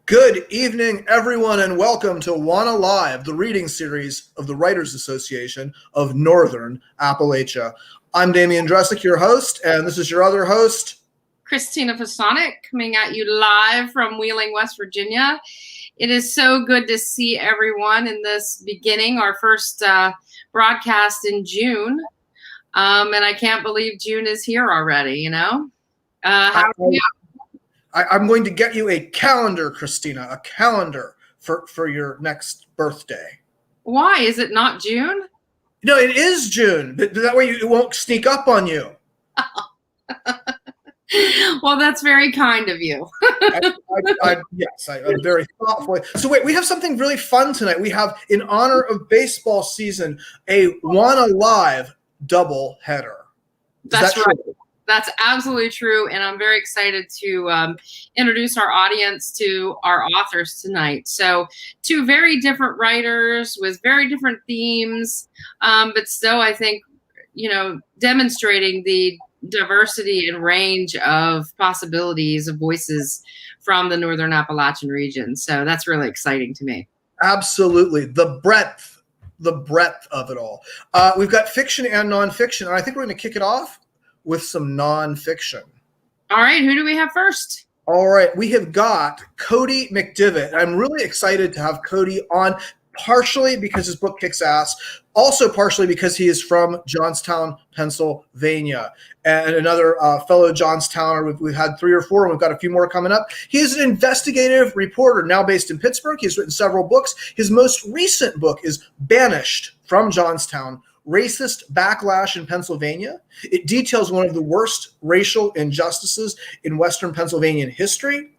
Good evening, everyone, and welcome to WANA Live, the reading series of the Writers Association of Northern Appalachia. I'm Damian Dresick, your host, and this is your other host, Christina Fasonic, coming at you live from Wheeling, West Virginia. It is so good to see everyone in this beginning, our first broadcast in June. And I can't believe June is here already, how are you? I'm going to get you a calendar, Christina, a calendar for your next birthday. Why? Is it not June? No, it is June. That way it won't sneak up on you. Well, that's very kind of you. Yes, I'm very thoughtful. So wait, we have something really fun tonight. We have, in honor of baseball season, a WANA Live double header. That's right. That's absolutely true, and I'm very excited to introduce our audience to our authors tonight. So, two very different writers with very different themes, but still, I think, demonstrating the diversity and range of possibilities of voices from the Northern Appalachian region. So that's really exciting to me. Absolutely. The breadth of it all. We've got fiction and nonfiction, and I think we're going to kick it off with some nonfiction. All right, who do we have first? All right, we have got Cody McDevitt. I'm really excited to have Cody on, partially because his book kicks ass, also partially because he is from Johnstown, Pennsylvania, and another fellow Johnstowner. We've had 3 or 4, and we've got a few more coming up. He is an investigative reporter now based in Pittsburgh. He's written several books. His most recent book is Banished from Johnstown, Racist Backlash in Pennsylvania. It details one of the worst racial injustices in Western Pennsylvanian history,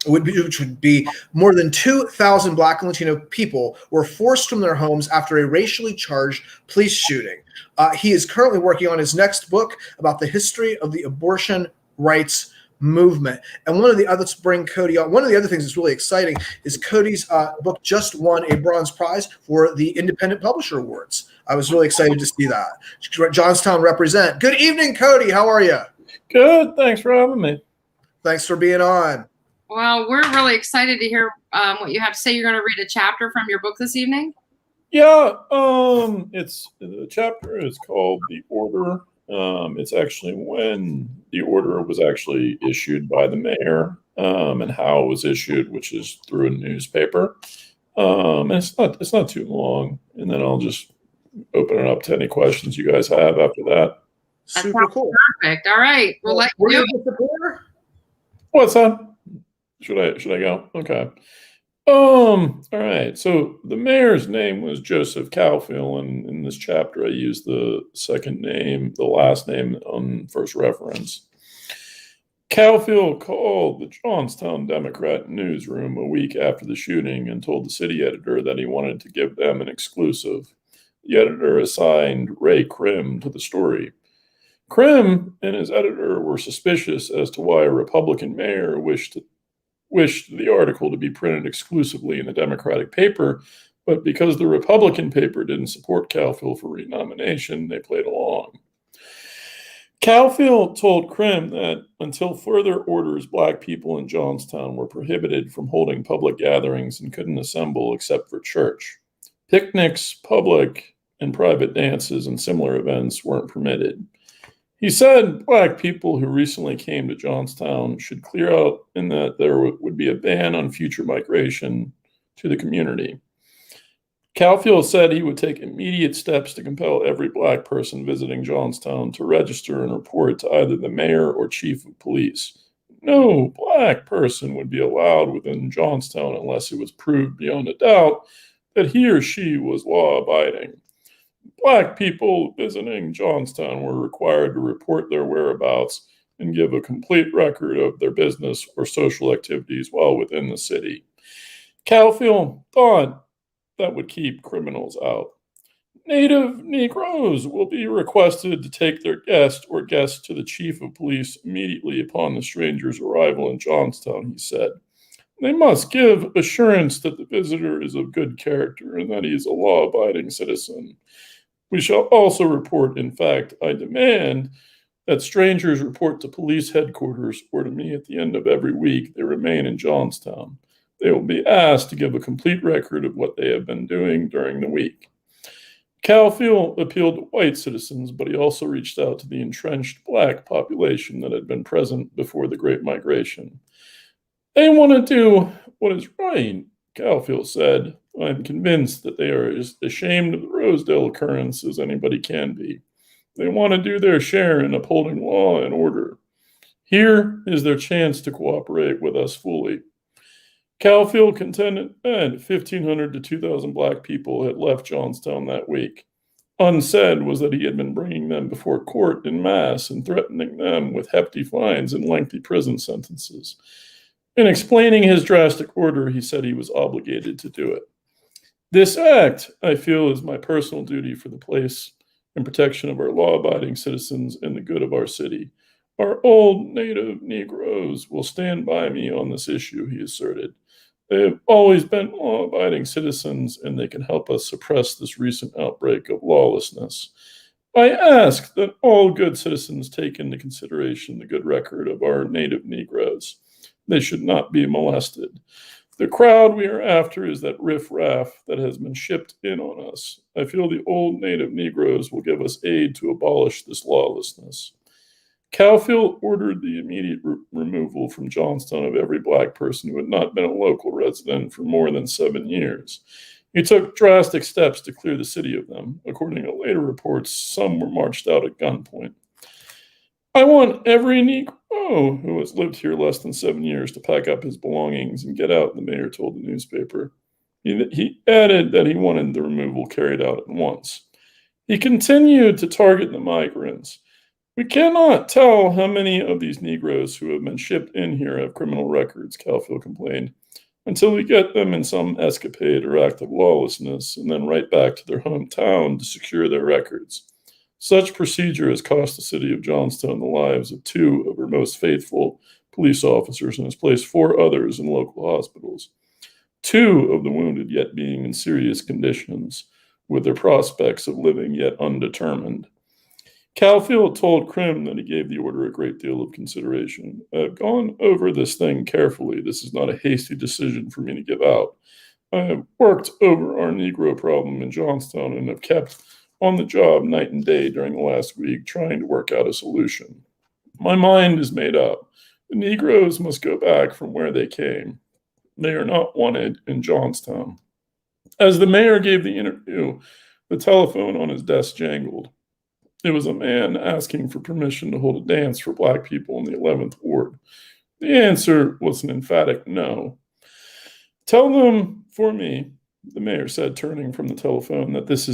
which would be more than 2,000 Black and Latino people were forced from their homes after a racially charged police shooting. He is currently working on his next book about the history of the abortion rights movement. And one of the other things that's really exciting is Cody's book just won a bronze prize for the Independent Publisher Awards. I was really excited to see that. Johnstown represent. Good evening, Cody. How are you? Good. Thanks for having me. Thanks for being on. Well, we're really excited to hear what you have to say. You're going to read a chapter from your book this evening? Yeah. The chapter is called The Order. It's actually when the order was actually issued by the mayor, and how it was issued, which is through a newspaper. And it's not too long, and then I'll just open it up to any questions you guys have after that. Super cool. Perfect. All right. We'll let you do it. What's that? Should I go? Okay. All right. So the mayor's name was Joseph Calfield, and in this chapter I used the last name on first reference. Calfield called the Johnstown Democrat newsroom a week after the shooting and told the city editor that he wanted to give them an exclusive. The editor assigned Ray Krim to the story. Krim and his editor were suspicious as to why a Republican mayor wished the article to be printed exclusively in the Democratic paper, but because the Republican paper didn't support Calfield for renomination, they played along. Calfield told Krim that until further orders, Black people in Johnstown were prohibited from holding public gatherings and couldn't assemble except for church. Picnics, public and private dances, and similar events weren't permitted. He said Black people who recently came to Johnstown should clear out, and that there would be a ban on future migration to the community. Calfield said he would take immediate steps to compel every Black person visiting Johnstown to register and report to either the mayor or chief of police. No Black person would be allowed within Johnstown unless it was proved beyond a doubt that he or she was law-abiding. Black people visiting Johnstown were required to report their whereabouts and give a complete record of their business or social activities while within the city. Calfield thought that would keep criminals out. Native Negroes will be requested to take their guest or guests to the chief of police immediately upon the stranger's arrival in Johnstown, he said. They must give assurance that the visitor is of good character and that he is a law-abiding citizen. We shall also report, in fact, I demand that strangers report to police headquarters or to me at the end of every week they remain in Johnstown. They will be asked to give a complete record of what they have been doing during the week. Calfield appealed to white citizens, but he also reached out to the entrenched black population that had been present before the Great Migration. They want to do what is right, Calfield said. I'm convinced that they are as ashamed of the Rosedale occurrence as anybody can be. They want to do their share in upholding law and order. Here is their chance to cooperate with us fully. Calfield contended that 1,500 to 2,000 black people had left Johnstown that week. Unsaid was that he had been bringing them before court en masse and threatening them with hefty fines and lengthy prison sentences. In explaining his drastic order, he said he was obligated to do it. This act, I feel, is my personal duty for the place and protection of our law-abiding citizens and the good of our city. Our old native Negroes will stand by me on this issue, he asserted. They have always been law-abiding citizens, and they can help us suppress this recent outbreak of lawlessness. I ask that all good citizens take into consideration the good record of our native Negroes. They should not be molested. The crowd we are after is that riff-raff that has been shipped in on us. I feel the old native Negroes will give us aid to abolish this lawlessness. Calfield ordered the immediate removal from Johnstown of every black person who had not been a local resident for more than 7 years. He took drastic steps to clear the city of them. According to later reports, some were marched out at gunpoint. I want every Negro who has lived here less than 7 years to pack up his belongings and get out, the mayor told the newspaper. He added that he wanted the removal carried out at once. He continued to target the migrants. We cannot tell how many of these Negroes who have been shipped in here have criminal records, Calfield complained, until we get them in some escapade or act of lawlessness and then right back to their hometown to secure their records. Such procedure has cost the city of Johnstown the lives of 2 of her most faithful police officers and has placed 4 others in local hospitals. 2 of the wounded yet being in serious conditions, with their prospects of living yet undetermined. Calfield told Krim that he gave the order a great deal of consideration. I've gone over this thing carefully. This is not a hasty decision for me to give out. I have worked over our Negro problem in Johnstown and have kept on the job night and day during the last week trying to work out a solution. My mind is made up. The Negroes must go back from where they came. They are not wanted in Johnstown. As the mayor gave the interview, the telephone on his desk jangled. It was a man asking for permission to hold a dance for black people in the 11th Ward. The answer was an emphatic no. Tell them for me, the mayor said, turning from the telephone, that this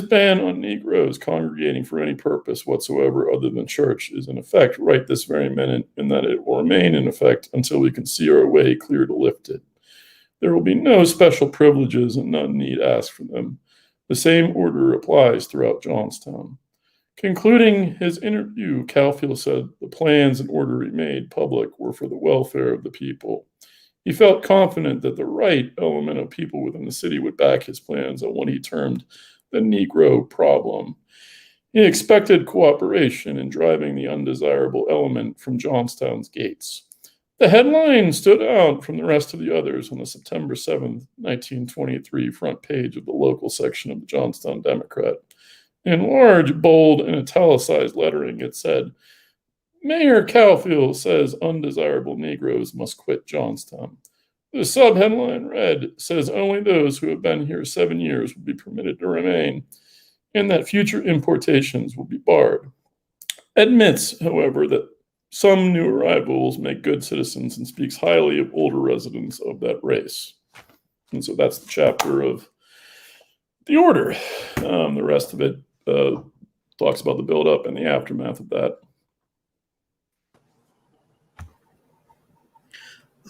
ban on Negroes congregating for any purpose whatsoever other than church is in effect right this very minute, and that it will remain in effect until we can see our way clear to lift it. There will be no special privileges and none need ask for them. The same order applies throughout Johnstown. Concluding his interview, Calfield said the plans and order he made public were for the welfare of the people. He felt confident that the right element of people within the city would back his plans on what he termed the Negro problem. He expected cooperation in driving the undesirable element from Johnstown's gates. The headline stood out from the rest of the others on the September 7, 1923 front page of the local section of the Johnstown Democrat. In large, bold, and italicized lettering, it said, Mayor Calfield says undesirable Negroes must quit Johnstown. The subheadline read, says only those who have been here 7 years will be permitted to remain, and that future importations will be barred. Admits, however, that some new arrivals make good citizens and speaks highly of older residents of that race. And so that's the chapter of the order. The rest of it talks about the buildup and the aftermath of that.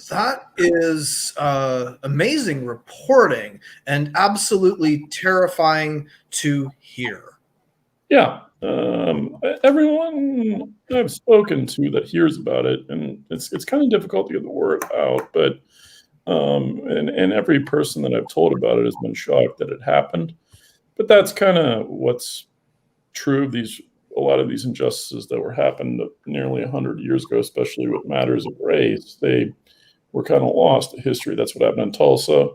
That is amazing reporting and absolutely terrifying to hear. Yeah. Everyone I've spoken to that hears about it, and it's kind of difficult to get the word out, but and every person that I've told about it has been shocked that it happened. But that's kind of what's true of these a lot of these injustices that were happened nearly 100 years ago, especially with matters of race, they were kind of lost to history. That's what happened in Tulsa,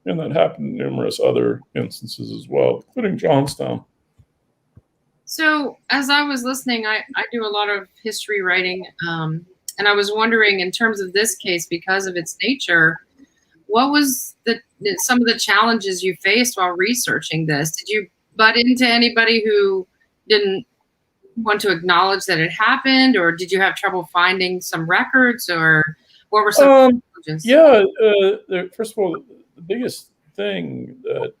and that happened in numerous other instances as well, including Johnstown. So as I was listening, I do a lot of history writing, and I was wondering, in terms of this case, because of its nature, what was some of the challenges you faced while researching this? Did you butt into anybody who didn't want to acknowledge that it happened, or did you have trouble finding some records, or what were some challenges? Yeah, first of all, the biggest thing that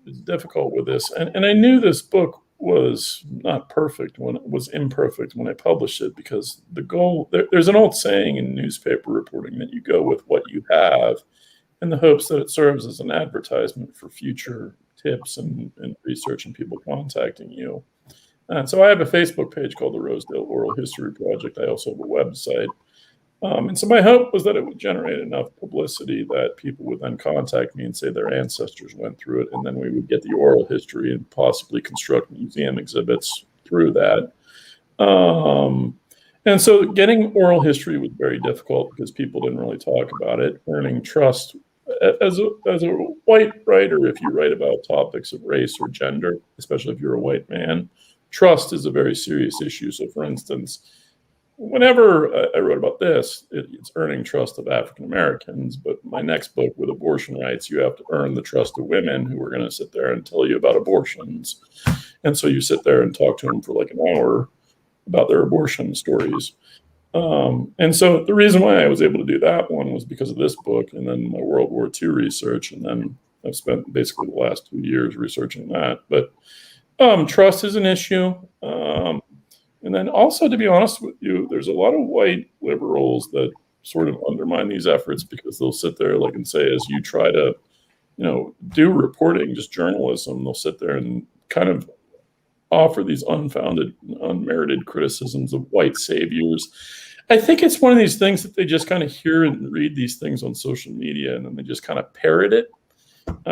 is difficult with this, and I knew this book was not perfect when it was imperfect when I published it, because the goal, there's an old saying in newspaper reporting that you go with what you have in the hopes that it serves as an advertisement for future tips and research and people contacting you. And so I have a Facebook page called the Rosedale Oral History Project. I also have a website. And so my hope was that it would generate enough publicity that people would then contact me and say their ancestors went through it, and then we would get the oral history and possibly construct museum exhibits through that. And so getting oral history was very difficult because people didn't really talk about it. Earning trust as a white writer, if you write about topics of race or gender, especially if you're a white man, trust is a very serious issue. So for instance, whenever I wrote about this, it's earning trust of African Americans. But my next book with abortion rights, you have to earn the trust of women who are going to sit there and tell you about abortions. And so you sit there and talk to them for like an hour about their abortion stories. And so the reason why I was able to do that one was because of this book, and then my World War II research. And then I've spent basically the last 2 years researching that. But trust is an issue. And then also, to be honest with you, there's a lot of white liberals that sort of undermine these efforts because they'll sit there and say, as you try to, do reporting, just journalism, they'll sit there and kind of offer these unfounded, unmerited criticisms of white saviors. I think it's one of these things that they just kind of hear and read these things on social media, and then they just kind of parrot it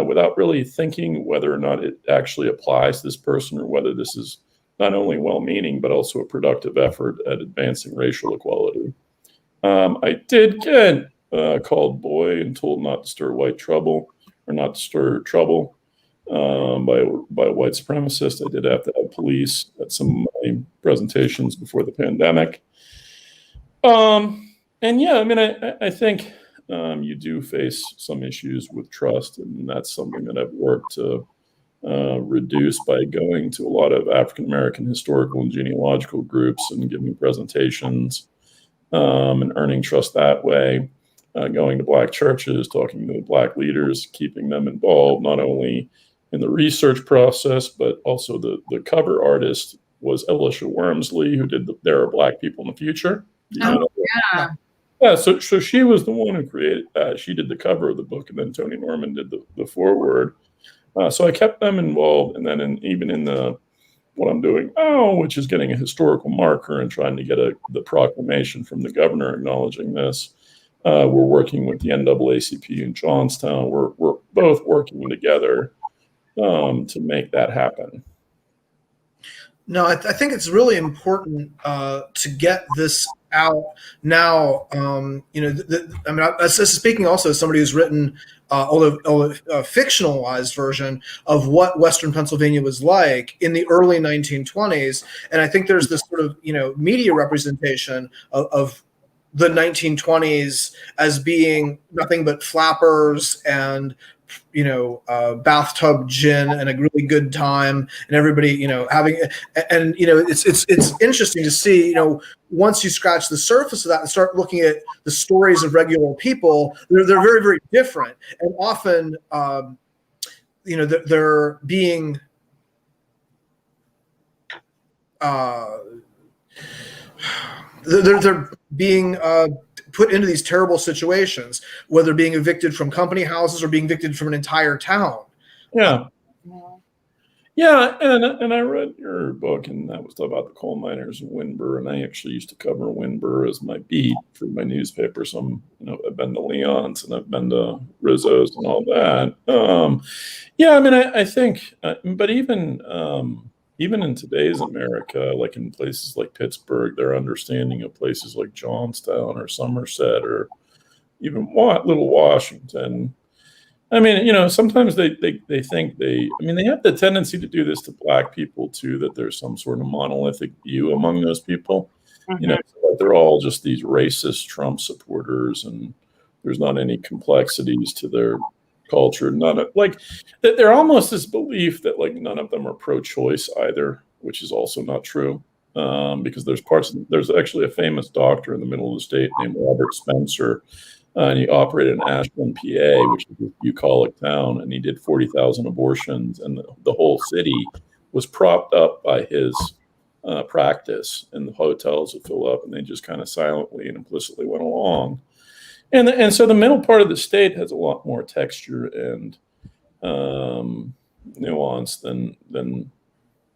without really thinking whether or not it actually applies to this person, or whether this is not only well-meaning, but also a productive effort at advancing racial equality. I did get called boy and told not to stir white trouble, or not to stir trouble by a white supremacist. I did have to have police at some of my presentations before the pandemic. And yeah, I mean, I think you do face some issues with trust, and that's something that I've worked to reduce by going to a lot of African-American historical and genealogical groups and giving presentations and earning trust that way, going to Black churches, talking to Black leaders, keeping them involved, not only in the research process, but also the cover artist was Elisha Wormsley, who did There Are Black People in the Future. Yeah. Yeah, so she was the one who created that. She did the cover of the book, and then Tony Norman did the foreword. So I kept them involved, and then even in what I'm doing now, which is getting a historical marker and trying to get the proclamation from the governor acknowledging this. We're working with the NAACP in Johnstown. We're both working together to make that happen. No, I think it's really important to get this out now. This is speaking also as somebody who's written, although a fictionalized version of what Western Pennsylvania was like in the early 1920s. And I think there's this sort of, media representation of the 1920s as being nothing but flappers and bathtub gin and a really good time, and everybody, having, and it's interesting to see, once you scratch the surface of that and start looking at the stories of regular people, they're very, very different, and often, they're being they're being put into these terrible situations, whether being evicted from company houses or being evicted from an entire town. Yeah. Yeah, and I read your book, and that was about the coal miners in Windber, and I actually used to cover Windber as my beat for my newspaper. So I've been to Leon's and I've been to Rizzo's and all that. Yeah, I mean, I think, but even even in today's America, like in places like Pittsburgh, their understanding of places like Johnstown or Somerset or even Little Washington. I mean, sometimes they think they have the tendency to do this to Black people too, that there's some sort of monolithic view among those people. Mm-hmm. So they're all just these racist Trump supporters, and there's not any complexities to their culture. They're almost this belief that like none of them are pro-choice either, which is also not true. Because there's actually a famous doctor in the middle of the state named Robert Spencer, and he operated in Ashland, PA, which is a bucolic town, and he did 40,000 abortions, and the whole city was propped up by his practice, and the hotels would fill up, and they just kind of silently and implicitly went along. And so the middle part of the state has a lot more texture and nuance than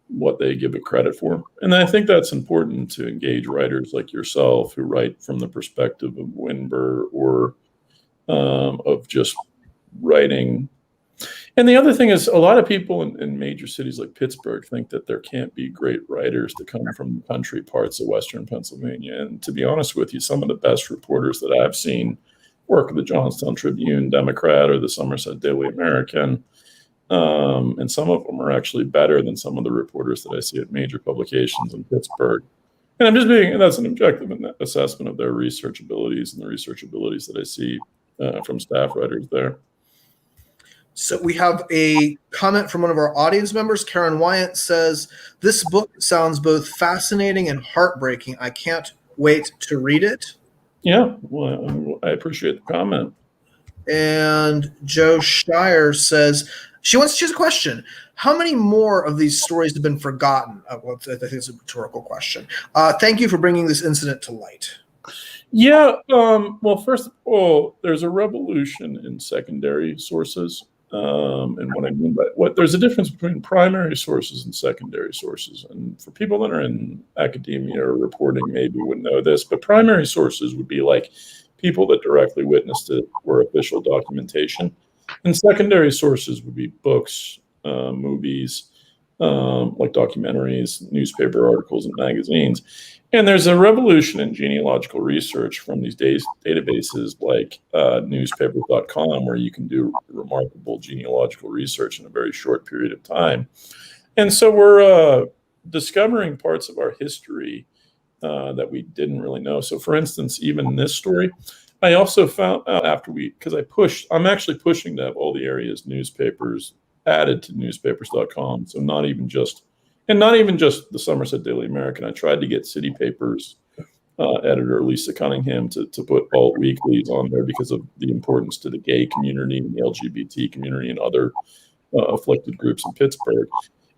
what they give it credit for. And I think that's important to engage writers like yourself who write from the perspective of Winber or of just writing. And the other thing is, a lot of people in major cities like Pittsburgh think that there can't be great writers to come from the country parts of Western Pennsylvania. And to be honest with you, some of the best reporters that I've seen work at the Johnstown Tribune, Democrat, or the Somerset Daily American. And some of them are actually better than some of the reporters that I see at major publications in Pittsburgh. And that's an objective assessment of their research abilities and the research abilities that I see from staff writers there. So we have a comment from one of our audience members. Karen Wyatt says, "This book sounds both fascinating and heartbreaking. I can't wait to read it." Yeah, well, I appreciate the comment. And Joe Shire says, she has a question. How many more of these stories have been forgotten? I think it's a rhetorical question. Thank you for bringing this incident to light. Yeah, well, first of all, there's a revolution in secondary sources. And what I mean by there's a difference between primary sources and secondary sources. And for people that are in academia or reporting, maybe wouldn't know this, but primary sources would be like people that directly witnessed it or official documentation. And secondary sources would be books, movies, like documentaries, newspaper articles, and magazines. And there's a revolution in genealogical research from these databases like newspapers.com, where you can do remarkable genealogical research in a very short period of time. And so we're discovering parts of our history that we didn't really know. So for instance, even in this story, I also found out I'm actually pushing to have all the area's newspapers added to newspapers.com. So not even just the Somerset Daily American. I tried to get City Papers editor Lisa Cunningham to put alt weeklies on there because of the importance to the gay community and the LGBT community and other afflicted groups in Pittsburgh.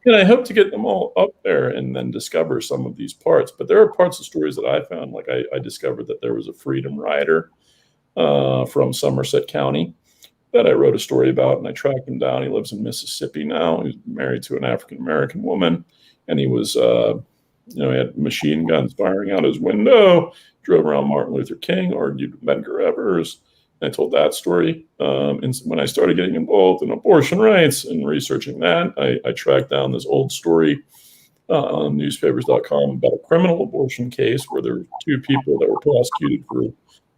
And I hope to get them all up there and then discover some of these parts. But there are parts of stories that I found, like I discovered that there was a freedom rider from Somerset County that I wrote a story about, and I tracked him down. He lives in Mississippi now. He's married to an African-American woman, and he was, he had machine guns firing out his window, drove around Martin Luther King, argued with Medgar Evers. And I told that story. And when I started getting involved in abortion rights and researching that, I tracked down this old story on newspapers.com about a criminal abortion case where there were two people that were prosecuted for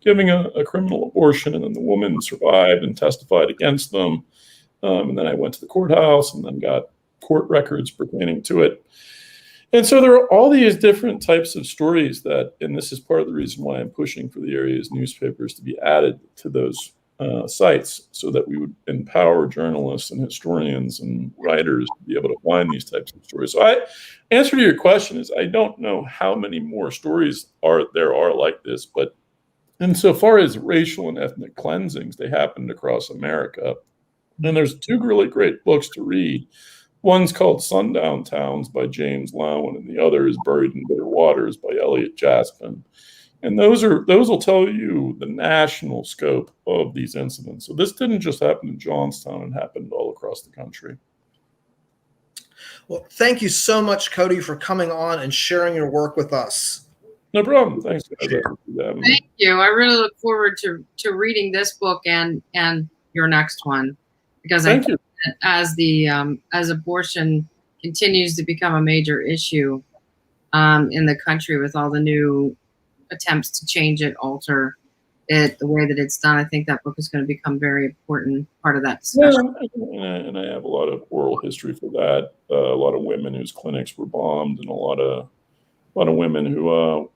giving a criminal abortion, and then the woman survived and testified against them. And then I went to the courthouse and then got court records pertaining to it. And so there are all these different types of stories and this is part of the reason why I'm pushing for the area's newspapers to be added to those sites, so that we would empower journalists and historians and writers to be able to find these types of stories. So answer to your question is, I don't know how many more stories there are like this, but insofar as racial and ethnic cleansings, they happened across America. And there's two really great books to read. One's called Sundown Towns by James Lowen, and the other is Buried in Bitter Waters by Elliot Jaspin. And those will tell you the national scope of these incidents. So this didn't just happen in Johnstown, it happened all across the country. Well, thank you so much, Cody, for coming on and sharing your work with us. No problem. Thanks, guys. Thank you. I really look forward to reading this book and your next one, because Thank you. as abortion continues to become a major issue in the country with all the new attempts to change it, alter it, the way that it's done. I think that book is going to become a very important part of that discussion. Yeah, and I have a lot of oral history for that. A lot of women whose clinics were bombed, and a lot of women who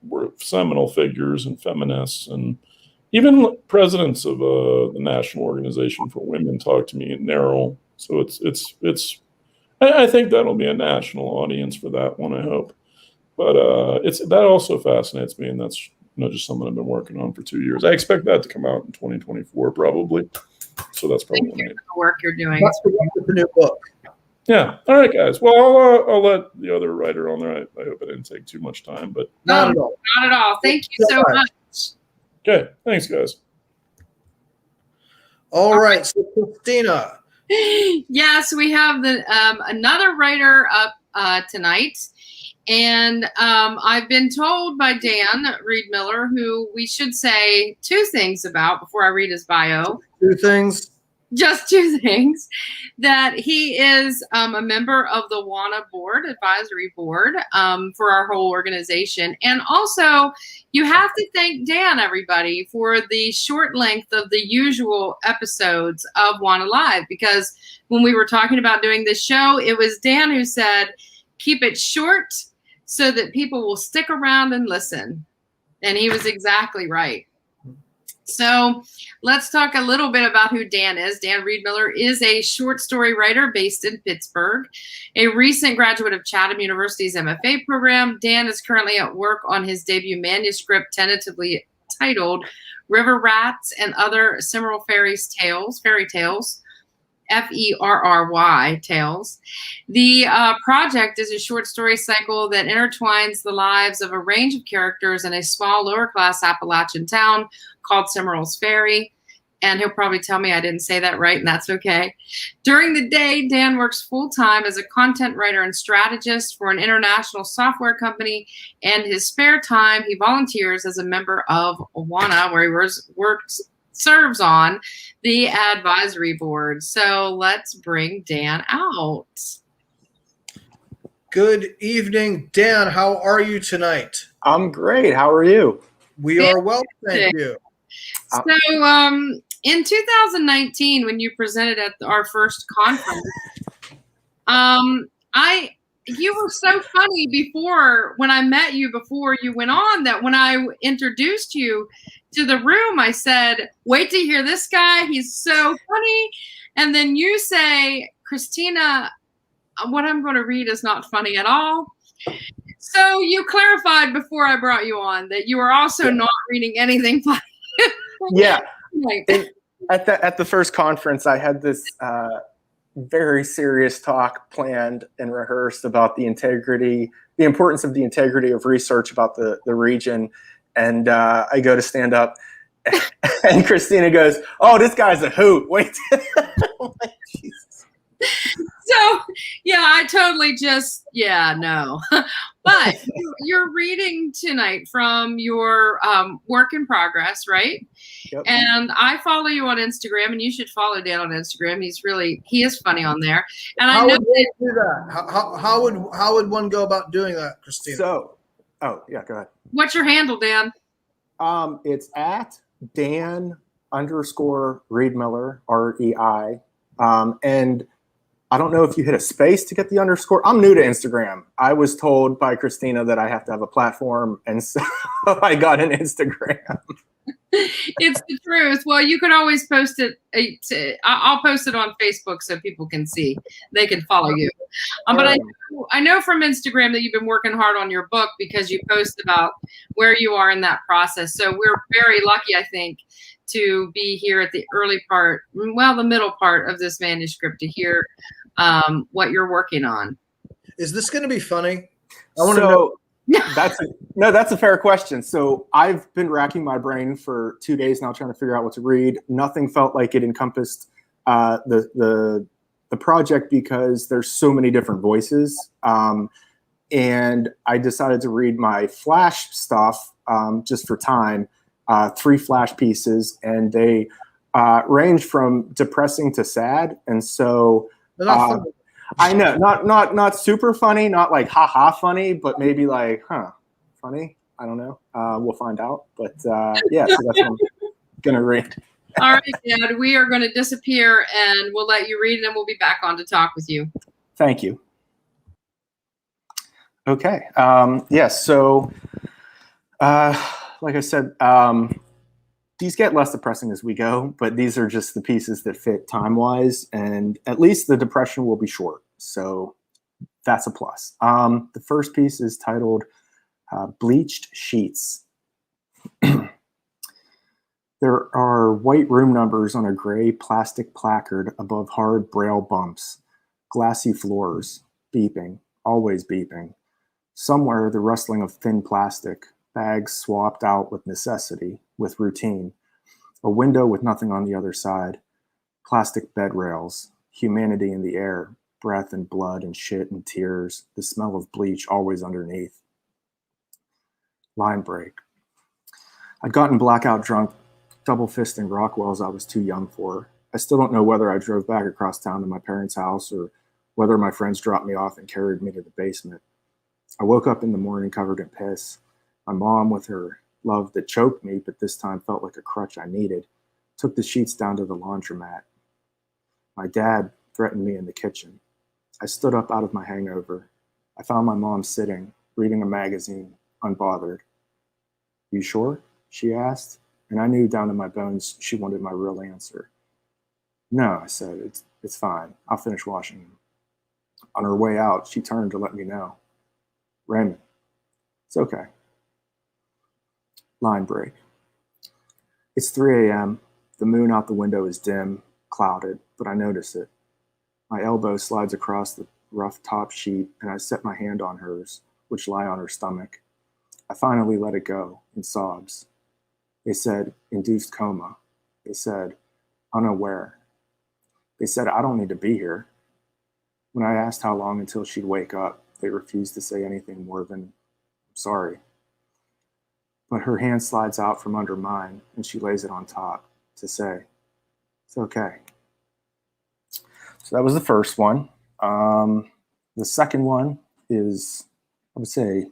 were seminal figures and feminists, and even presidents of the National Organization for Women talked to me in NARAL. So it's. I think that'll be a national audience for that one, I hope. But that also fascinates me, and that's just something I've been working on for 2 years. I expect that to come out in 2024, probably. So that's probably Thank you for the work you're doing. That's the new book. Yeah. All right, guys. Well, I'll let the other writer on there. I hope I didn't take too much time, but Not at all. Not at all. Thank you so much. okay. Thanks, guys. All right. So Christina. Yes, we have another writer up tonight. And I've been told by Dan Reidmiller, who we should say two things about before I read his bio. Two things. Just two things. That he is a member of the WANA board, advisory board, for our whole organization. And also, you have to thank Dan, everybody, for the short length of the usual episodes of WANA Live. Because when we were talking about doing this show, it was Dan who said, keep it short so that people will stick around and listen. And he was exactly right. So let's talk a little bit about who Dan is. Dan Reidmiller is a short story writer based in Pittsburgh, a recent graduate of Chatham University's MFA program. Dan is currently at work on his debut manuscript, tentatively titled River Rats and Other Cimeral Fairy Tales, Ferry Tales. The project is a short story cycle that intertwines the lives of a range of characters in a small lower-class Appalachian town called Cimeral'S Ferry. And he'll probably tell me I didn't say that right, and that's okay. During the day, Dan works full-time as a content writer and strategist for an international software company. And his spare time, he volunteers as a member of WANA, where he serves on the advisory board. So let's bring Dan out. Good evening, Dan. How are you tonight? I'm great. How are you? We are well, thank you. So in 2019, when you presented at our first conference, you were so funny before, when I met you before you went on, that when I introduced you to the room, I said, wait to hear this guy. He's so funny. And then you say, Christina, what I'm going to read is not funny at all. So you clarified before I brought you on that you were also not reading anything funny. Yeah. At the first conference, I had this very serious talk planned and rehearsed about the importance of the integrity of research about the region. And I go to stand up, and Christina goes, "Oh, this guy's a hoot. Wait." Jesus. So, yeah, I totally no. But you're reading tonight from your work in progress, right? Yep. And I follow you on Instagram, and you should follow Dan on Instagram. He is funny on there. And How I know would one do that? How would one go about doing that, Christina? So, go ahead. What's your handle, Dan? It's at Dan _Reidmiller, REI. And I don't know if you hit a space to get the underscore. I'm new to Instagram. I was told by Christina that I have to have a platform, and so I got an Instagram. It's the truth. Well, you can always post it. I'll post it on Facebook so people can see. They can follow you. But I know from Instagram that you've been working hard on your book, because you post about where you are in that process. So we're very lucky, I think, to be here at the the middle part of this manuscript to hear what you're working on. Is this going to be funny? I want to know. That's a fair question. So I've been racking my brain for 2 days now trying to figure out what to read. Nothing felt like it encompassed the project, because there's so many different voices. And I decided to read my Flash stuff just for time, 3 Flash pieces, and they range from depressing to sad. And so I know, not super funny, not like ha funny, but maybe like funny. I don't know. We'll find out. But yeah, so that's what I'm gonna read. All right, Dad, we are going to disappear, and we'll let you read, and then we'll be back on to talk with you. Thank you. Okay. Yes. So, like I said, these get less depressing as we go, but these are just the pieces that fit time-wise, and at least the depression will be short. So that's a plus. The first piece is titled Bleached Sheets. There are white room numbers on a gray plastic placard above hard braille bumps, glassy floors, beeping, always beeping. Somewhere the rustling of thin plastic, bags swapped out with necessity, with routine. A window with nothing on the other side, plastic bed rails, humanity in the air, breath and blood and shit and tears, the smell of bleach always underneath. Line break. I'd gotten blackout drunk, double fisting Rockwells I was too young for. I still don't know whether I drove back across town to my parents' house or whether my friends dropped me off and carried me to the basement. I woke up in the morning covered in piss. My mom, with her love that choked me, but this time felt like a crutch I needed, took the sheets down to the laundromat. My dad threatened me in the kitchen. I stood up out of my hangover. I found my mom sitting, reading a magazine, unbothered. You sure? She asked. And I knew down in my bones she wanted my real answer. No, I said, it's fine. I'll finish washing them. On her way out, she turned to let me know. Raymond, it's okay. Line break. It's 3 a.m. The moon out the window is dim, clouded, but I notice it. My elbow slides across the rough top sheet, and I set my hand on hers, which lie on her stomach. I finally let it go in sobs. They said, induced coma. They said, unaware. They said, I don't need to be here. When I asked how long until she'd wake up, they refused to say anything more than, I'm sorry. But her hand slides out from under mine, and she lays it on top to say, it's okay. So that was the first one. The second one is, I would say,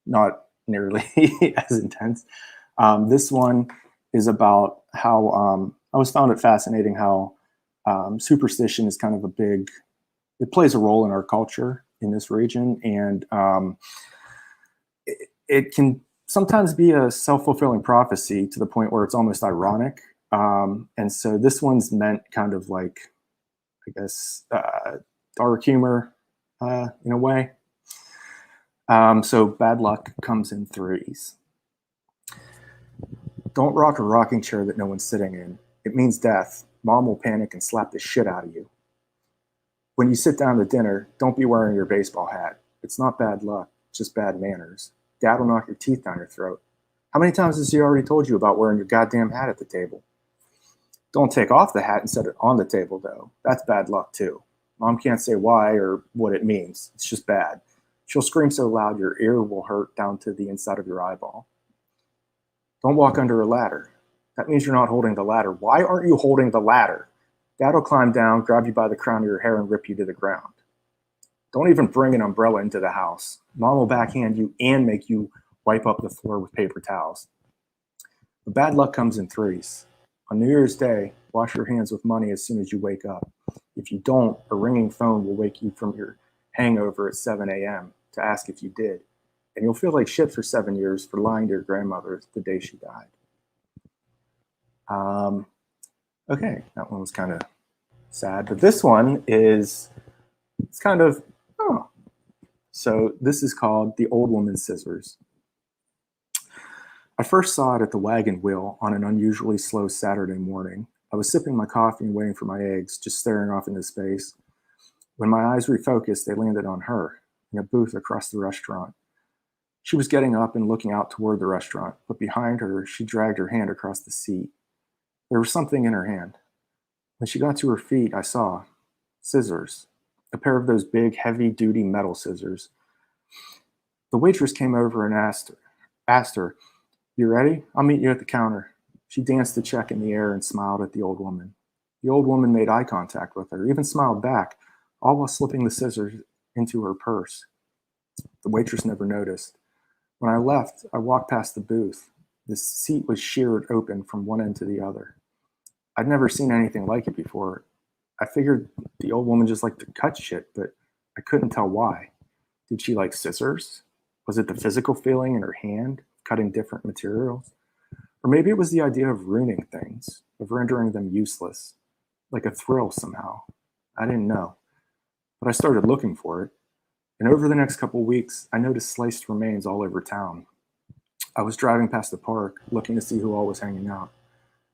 not nearly as intense. This one is about how I always found it fascinating how superstition is kind of it plays a role in our culture in this region, and it can sometimes be a self-fulfilling prophecy to the point where it's almost ironic. And so this one's meant kind of like, I guess, dark humor in a way. So bad luck comes in threes. Don't rock a rocking chair that no one's sitting in. It means death. Mom will panic and slap the shit out of you. When you sit down to dinner, don't be wearing your baseball hat. It's not bad luck, just bad manners. Dad will knock your teeth down your throat. How many times has he already told you about wearing your goddamn hat at the table? Don't take off the hat and set it on the table, though. That's bad luck, too. Mom can't say why or what it means. It's just bad. She'll scream so loud your ear will hurt down to the inside of your eyeball. Don't walk under a ladder. That means you're not holding the ladder. Why aren't you holding the ladder? Dad will climb down, grab you by the crown of your hair, and rip you to the ground. Don't even bring an umbrella into the house. Mom will backhand you and make you wipe up the floor with paper towels. But bad luck comes in threes. On New Year's Day, wash your hands with money as soon as you wake up. If you don't, a ringing phone will wake you from your hangover at 7 a.m. to ask if you did. And you'll feel like shit for 7 years for lying to your grandmother the day she died. Okay, that one was kind of sad. But this one it's kind of, So this is called The Old Woman's Scissors. I first saw it at the Wagon Wheel on an unusually slow Saturday morning. I was sipping my coffee and waiting for my eggs, just staring off into space. When my eyes refocused, they landed on her in a booth across the restaurant. She was getting up and looking out toward the restaurant, but behind her, she dragged her hand across the seat. There was something in her hand. When she got to her feet, I saw scissors, a pair of those big, heavy-duty metal scissors. The waitress came over and asked her, "You ready? I'll meet you at the counter." She danced the check in the air and smiled at the old woman. The old woman made eye contact with her, even smiled back, all while slipping the scissors into her purse. The waitress never noticed. When I left, I walked past the booth. The seat was sheared open from one end to the other. I'd never seen anything like it before. I figured the old woman just liked to cut shit, but I couldn't tell why. Did she like scissors? Was it the physical feeling in her hand, cutting different materials? Or maybe it was the idea of ruining things, of rendering them useless, like a thrill somehow. I didn't know. But I started looking for it. And over the next couple weeks, I noticed sliced remains all over town. I was driving past the park, looking to see who all was hanging out.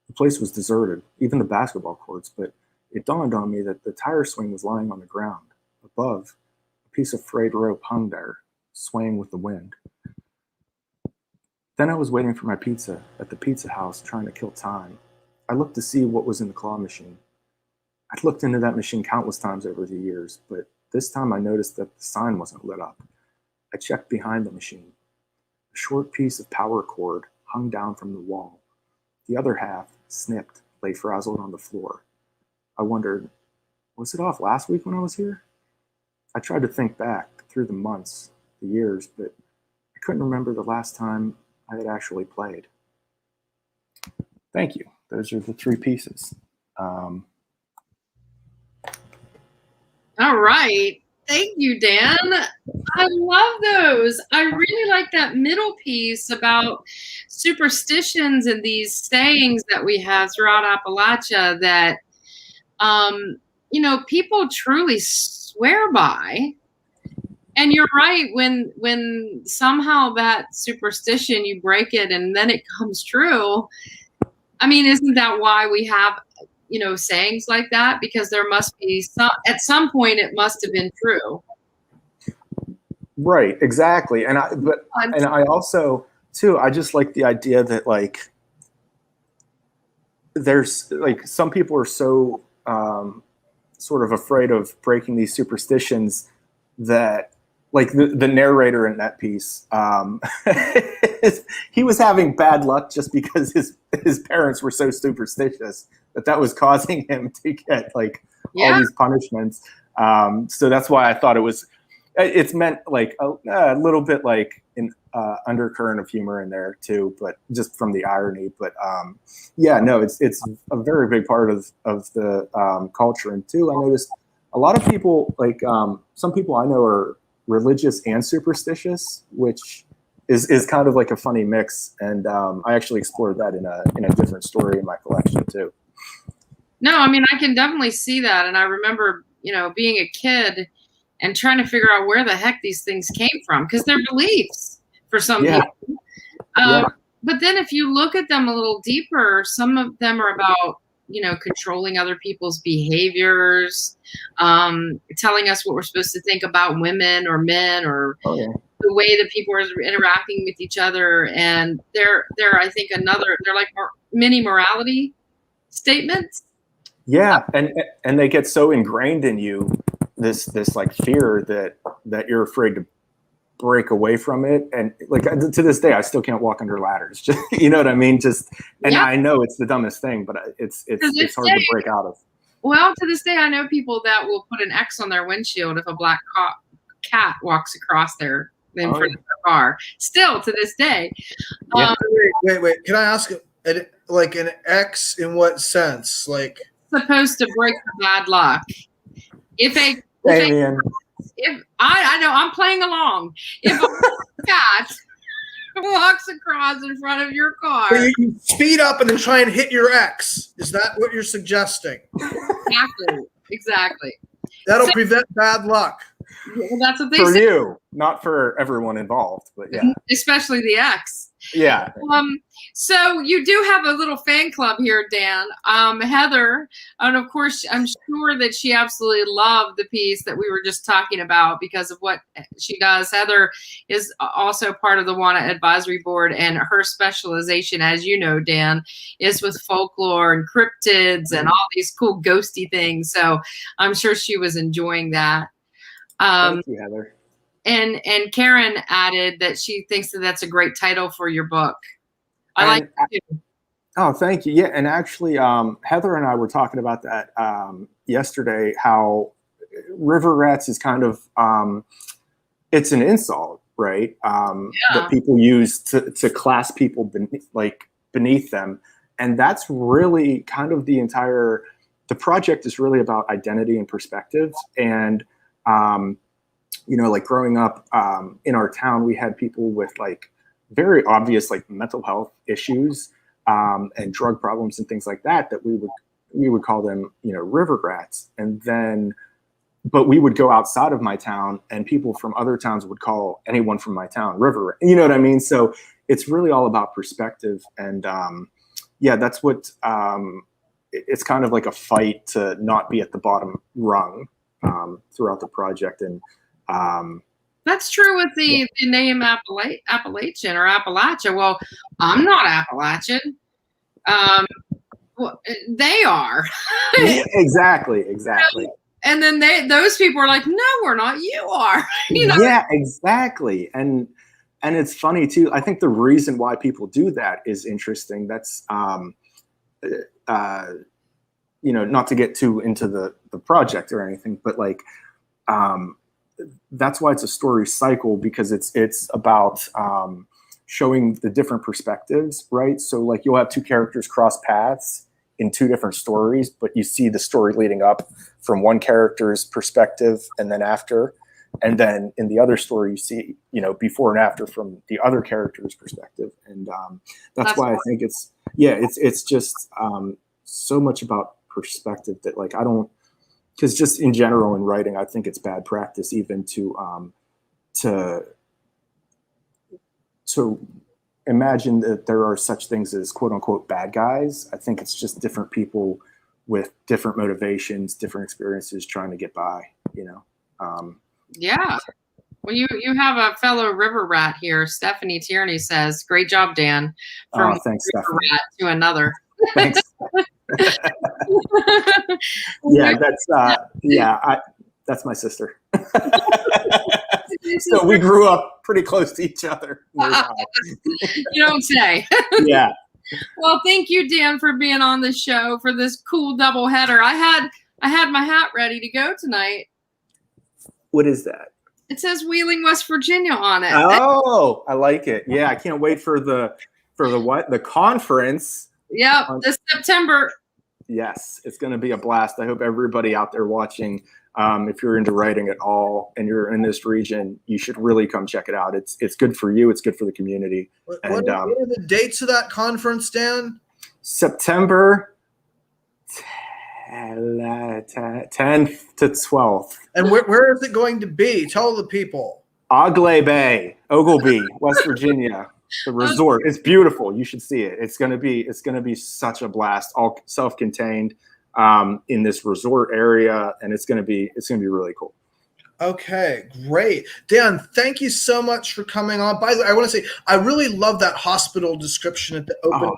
The place was deserted, even the basketball courts, but it dawned on me that the tire swing was lying on the ground. Above, a piece of frayed rope hung there, swaying with the wind. Then I was waiting for my pizza at the pizza house, trying to kill time. I looked to see what was in the claw machine. I'd looked into that machine countless times over the years, but this time I noticed that the sign wasn't lit up. I checked behind the machine. A short piece of power cord hung down from the wall. The other half, snipped, lay frazzled on the floor. I wondered, was it off last week when I was here? I tried to think back through the months, the years, but I couldn't remember the last time I had actually played. Thank you. Those are the 3 pieces. All right. Thank you, Dan. I love those. I really like that middle piece about superstitions and these sayings that we have throughout Appalachia that, people truly swear by. And you're right, when somehow that superstition, you break it and then it comes true. I mean, isn't that why we have sayings like that? Because there must be at some point it must have been true. Right, exactly. And I also too, I just like the idea that like there's like some people are so sort of afraid of breaking these superstitions that like the narrator in that piece, he was having bad luck just because his parents were so superstitious that was causing him to get like all these punishments. So that's why I thought it's meant like a little bit like an undercurrent of humor in there too, but just from the irony. But it's a very big part of the culture. And too, I noticed a lot of people, like some people I know are religious and superstitious, which is kind of like a funny mix. And I actually explored that in a different story in my collection too. No, I mean, I can definitely see that. And I remember, being a kid and trying to figure out where the heck these things came from, because they're beliefs for some people. But then if you look at them a little deeper, some of them are about, controlling other people's behaviors, telling us what we're supposed to think about women or men, or the way that people are interacting with each other. And they're I think they're like mini morality statements. Yeah, and they get so ingrained in you, this like fear that you're afraid to break away from it. And like to this day, I still can't walk under ladders. Just, you know what I mean? I know it's the dumbest thing, but it's hard to break out of. Well, to this day, I know people that will put an X on their windshield if a black cat walks across in front of their car. Still to this day. Wait. Can I ask, like an X in what sense? Like supposed to break the bad luck. If I know I'm playing along. If a cat walks across in front of your car, you can speed up and then try and hit your ex. Is that what you're suggesting? Exactly. That'll prevent bad luck. Well, that's what they for say. You, not for everyone involved, but yeah, especially the ex. Yeah. So you do have a little fan club here, Dan. Heather, and of course, I'm sure that she absolutely loved the piece that we were just talking about because of what she does. Heather is also part of the WANA advisory board, and her specialization, as you know, Dan, is with folklore and cryptids and all these cool ghosty things. So I'm sure she was enjoying that. Thank you, Heather. And Karen added that she thinks that that's a great title for your book. I like it too. Oh, thank you. Yeah, and actually, Heather and I were talking about that yesterday. How river rats is kind of, it's an insult, right? That people use to class people beneath them. And that's really kind of the project is really about identity and perspectives. And, like growing up in our town, we had people with like very obvious like mental health issues and drug problems and things like that we would call them, river rats. And then, but we would go outside of my town and people from other towns would call anyone from my town river rat. You know what I mean? So it's really all about perspective. And that's what, it's kind of like a fight to not be at the bottom rung throughout the project. And that's true with the name Appalachian or Appalachia. Well, I'm not Appalachian. Well, they are. Yeah, exactly. And then those people are like, no, we're not. You are. Yeah, exactly. And it's funny too. I think the reason why people do that is interesting. That's not to get too into the project or anything, but like that's why it's a story cycle, because it's about showing the different perspectives, right? So like you'll have two characters cross paths in two different stories, but you see the story leading up from one character's perspective and then after. And then in the other story, you see, before and after from the other character's perspective. And that's why I think it's just so much about perspective that like, because just in general in writing, I think it's bad practice even to imagine that there are such things as quote unquote bad guys. I think it's just different people with different motivations, different experiences trying to get by, Yeah. Well, you have a fellow river rat here. Stephanie Tierney says, great job, Dan. From thanks, river Stephanie. rat to another. Thanks. That's my sister. So we grew up pretty close to each other. You don't say. Yeah. Well, thank you, Dan, for being on the show for this cool double header. I had my hat ready to go tonight. What is that? It says Wheeling, West Virginia on it. Oh, I like it. Yeah, I can't wait for the what? The conference. Yep, this September. Yes, it's going to be a blast. I hope everybody out there watching, if you're into writing at all and you're in this region, you should really come check it out. It's good for you. It's good for the community. What are the dates of that conference, Dan? September 10th to 12th. And where is it going to be? Tell the people. Oglebay, West Virginia. The resort. It's beautiful. You should see it. It's gonna be such a blast. All self-contained in this resort area, and it's gonna be really cool. Okay, great. Dan, thank you so much for coming on. By the way, I want to say I really love that hospital description at the open of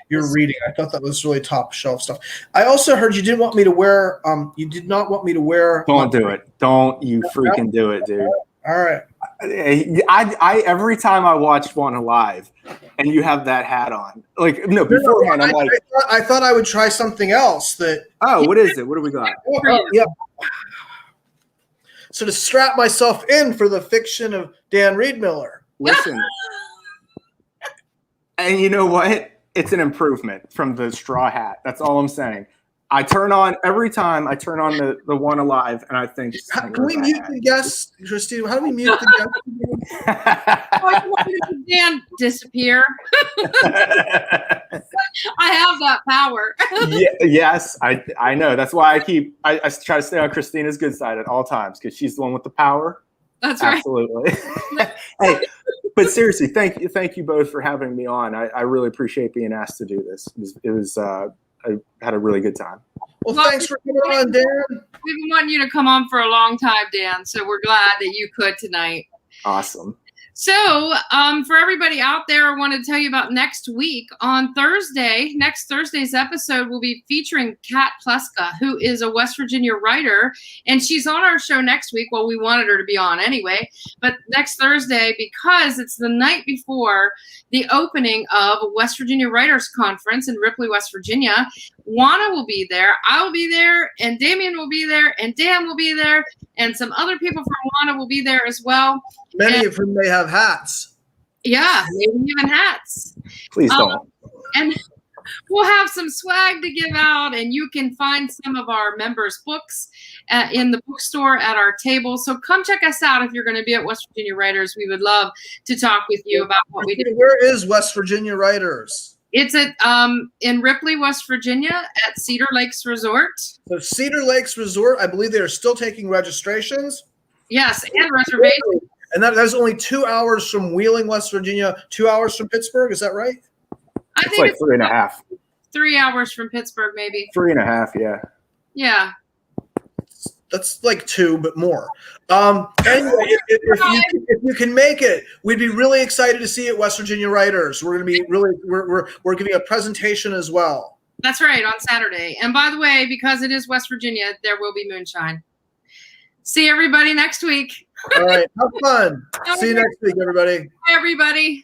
your reading. I thought that was really top shelf stuff. I also heard you didn't want me to wear you did not want me to wear. Don't do it. Don't you freaking do it, dude. All right. I every time I watched WANA live and you have that hat on, like beforehand, I'm like, I thought I would try something else. What is it? What do we got? Yeah. So to strap myself in for the fiction of Dan Reidmiller. Listen, and you know what? It's an improvement from the straw hat. That's all I'm saying. Every time I turn on the WANA live, and I think, can we mute the guest, Christine? How do we mute the guest? Dan disappear. I have that power. Yes, I know. That's why I try to stay on Christina's good side at all times, because she's the one with the power. That's right. Absolutely. Hey, but seriously, thank you both for having me on. I really appreciate being asked to do this. It was I had a really good time. Well, thanks for coming on, Dan. We've been wanting you to come on for a long time, Dan, so we're glad that you could tonight. Awesome. So for everybody out there, I want to tell you about next week. On Thursday, next Thursday's episode will be featuring Kat Pleska, who is a West Virginia writer, and she's on our show next week. Well, we wanted her to be on anyway, but next Thursday, because it's the night before the opening of a West Virginia Writers Conference in Ripley, West Virginia, WANA will be there. I will be there, and Damien will be there, and Dan will be there, and some other people from WANA will be there as well. Many of whom may have hats. Yeah, maybe even hats. Please don't. And we'll have some swag to give out, and you can find some of our members' books in the bookstore at our table. So come check us out if you're going to be at West Virginia Writers. We would love to talk with you about what we do. Where is West Virginia Writers? It's at in Ripley, West Virginia, at Cedar Lakes Resort. So Cedar Lakes Resort, I believe they are still taking registrations. Yes, and reservations. And that's only 2 hours from Wheeling, West Virginia, 2 hours from Pittsburgh. Is that right? I It's think like it's 3.5. 3 hours from Pittsburgh, maybe. 3.5, yeah. Yeah. That's like 2, but more. Anyway, if you can make it, we'd be really excited to see you at West Virginia Writers. We're going to be we're giving a presentation as well. That's right, on Saturday. And by the way, because it is West Virginia, there will be moonshine. See everybody next week. All right, have fun. See you next week, everybody. Bye, everybody.